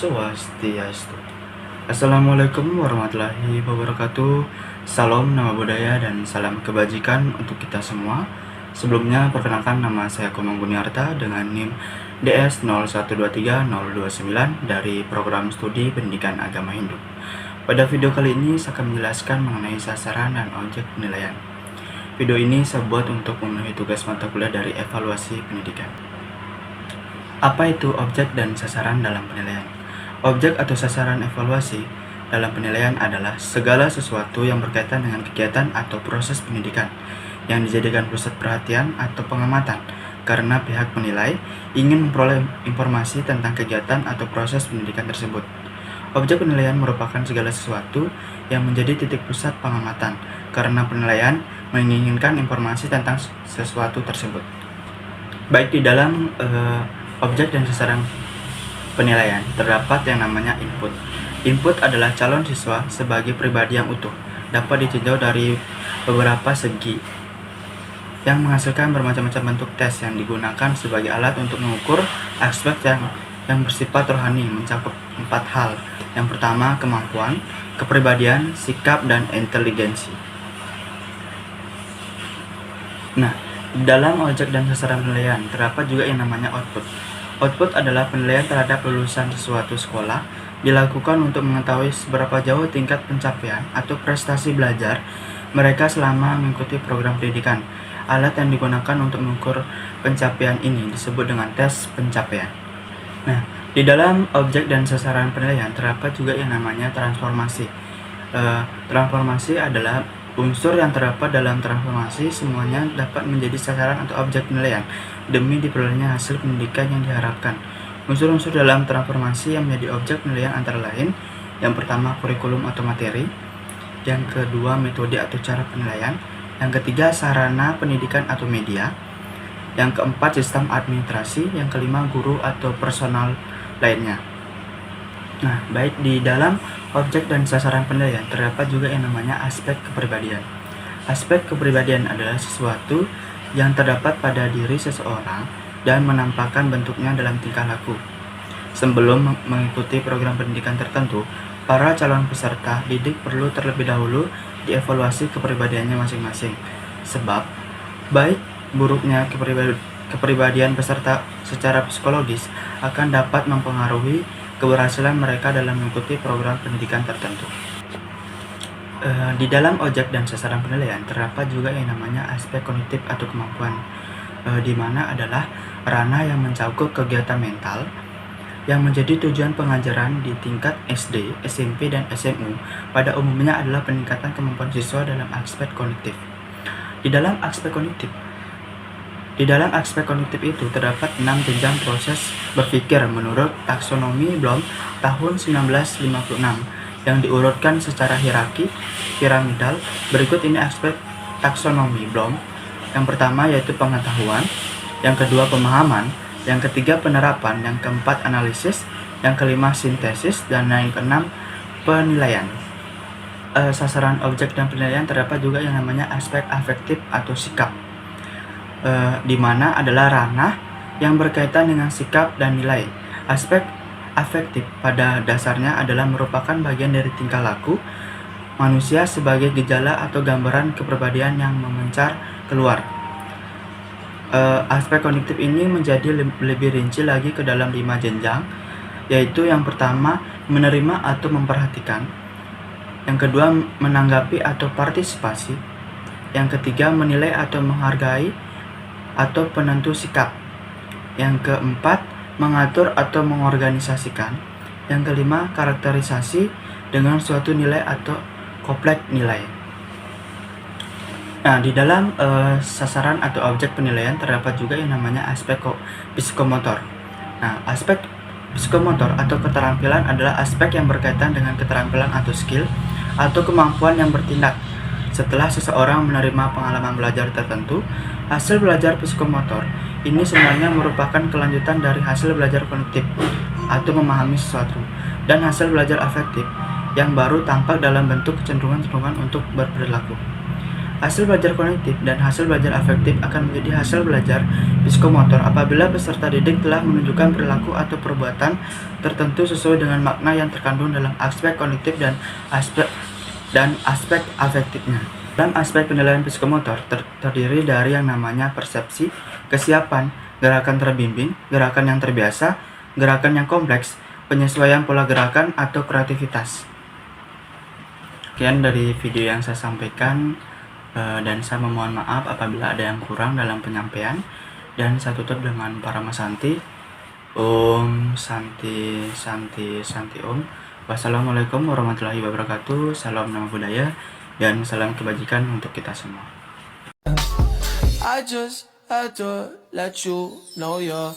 Swastiastu. Assalamualaikum warahmatullahi wabarakatuh. Salam nama budaya dan salam kebajikan untuk kita semua. Sebelumnya perkenalkan, nama saya Komang Buniarta dengan NIM DS 0123029 dari Program Studi Pendidikan Agama Hindu. Pada video kali ini saya akan menjelaskan mengenai sasaran dan objek penilaian. Video ini saya buat untuk memenuhi tugas mata kuliah dari evaluasi pendidikan. Apa itu objek dan sasaran dalam penilaian? Objek atau sasaran evaluasi dalam penilaian adalah segala sesuatu yang berkaitan dengan kegiatan atau proses pendidikan yang dijadikan pusat perhatian atau pengamatan karena pihak penilai ingin memperoleh informasi tentang kegiatan atau proses pendidikan tersebut. Objek penilaian merupakan segala sesuatu yang menjadi titik pusat pengamatan karena penilaian menginginkan informasi tentang sesuatu tersebut. Baik di dalam objek dan sasaran penilaian terdapat yang namanya input. Input adalah calon siswa sebagai pribadi yang utuh, dapat ditinjau dari beberapa segi yang menghasilkan bermacam-macam bentuk tes yang digunakan sebagai alat untuk mengukur aspek yang bersifat rohani mencakup 4 hal. Yang pertama, kemampuan, kepribadian, sikap, dan inteligensi. Nah, dalam objek dan sasaran penilaian terdapat juga yang namanya output. Output adalah penilaian terhadap lulusan suatu sekolah, dilakukan untuk mengetahui seberapa jauh tingkat pencapaian atau prestasi belajar mereka selama mengikuti program pendidikan. Alat yang digunakan untuk mengukur pencapaian ini disebut dengan tes pencapaian. Nah, di dalam objek dan sasaran penilaian terdapat juga yang namanya transformasi. Transformasi adalah unsur yang terdapat dalam transformasi semuanya dapat menjadi sasaran atau objek penilaian demi diperolehnya hasil pendidikan yang diharapkan. Unsur-unsur dalam transformasi yang menjadi objek penilaian antara lain: yang pertama, kurikulum atau materi; yang kedua, metode atau cara penilaian; yang ketiga, sarana pendidikan atau media; yang keempat, sistem administrasi; yang kelima, guru atau personal lainnya. Nah, baik di dalam objek dan sasaran penilaian terdapat juga yang namanya aspek kepribadian. Aspek kepribadian adalah sesuatu yang terdapat pada diri seseorang dan menampakkan bentuknya dalam tingkah laku. Sebelum mengikuti program pendidikan tertentu, para calon peserta didik perlu terlebih dahulu dievaluasi kepribadiannya masing-masing. Sebab, baik buruknya kepribadian peserta secara psikologis akan dapat mempengaruhi keberhasilan mereka dalam mengikuti program pendidikan tertentu. Di dalam objek dan sasaran penilaian terdapat juga yang namanya aspek kognitif atau kemampuan, di mana adalah ranah yang mencakup kegiatan mental yang menjadi tujuan pengajaran di tingkat SD, SMP, dan SMU pada umumnya adalah peningkatan kemampuan siswa dalam aspek kognitif. Di dalam aspek kognitif itu terdapat 6 jenjang proses berpikir menurut taksonomi Bloom tahun 1956 yang diurutkan secara hierarki piramidal. Berikut ini aspek taksonomi Bloom. Yang pertama yaitu pengetahuan, yang kedua pemahaman, yang ketiga penerapan, yang keempat analisis, yang kelima sintesis, dan yang keenam penilaian. Sasaran objek dan penilaian terdapat juga yang namanya aspek afektif atau sikap, di mana adalah ranah yang berkaitan dengan sikap dan nilai. Aspek afektif pada dasarnya adalah merupakan bagian dari tingkah laku manusia sebagai gejala atau gambaran kepribadian yang memancar keluar. Aspek kognitif ini menjadi lebih rinci lagi ke dalam 5 jenjang, yaitu yang pertama menerima atau memperhatikan, yang kedua menanggapi atau partisipasi, yang ketiga menilai atau menghargai atau penentu sikap, yang keempat mengatur atau mengorganisasikan, yang kelima karakterisasi dengan suatu nilai atau kompleks nilai. Nah, di dalam sasaran atau objek penilaian terdapat juga yang namanya aspek psikomotor. Nah, aspek psikomotor atau keterampilan adalah aspek yang berkaitan dengan keterampilan atau skill atau kemampuan yang bertindak. Setelah seseorang menerima pengalaman belajar tertentu, hasil belajar psikomotor ini sebenarnya merupakan kelanjutan dari hasil belajar kognitif atau memahami sesuatu, dan hasil belajar afektif yang baru tampak dalam bentuk kecenderungan untuk berperilaku. Hasil belajar kognitif dan hasil belajar afektif akan menjadi hasil belajar psikomotor apabila peserta didik telah menunjukkan perilaku atau perbuatan tertentu sesuai dengan makna yang terkandung dalam aspek kognitif dan aspek afektifnya. Dalam aspek penilaian psikomotor terdiri dari yang namanya persepsi, kesiapan, gerakan terbimbing, gerakan yang terbiasa, gerakan yang kompleks, penyesuaian pola gerakan, atau kreativitas. Sekian dari video yang saya sampaikan, dan saya memohon maaf apabila ada yang kurang dalam penyampaian, dan saya tutup dengan Paramasanti. Om Santi Santi Santi Om. Wassalamualaikum warahmatullahi wabarakatuh. Salam nama budaya dan salam kebajikan untuk kita semua. I just had to let you know you're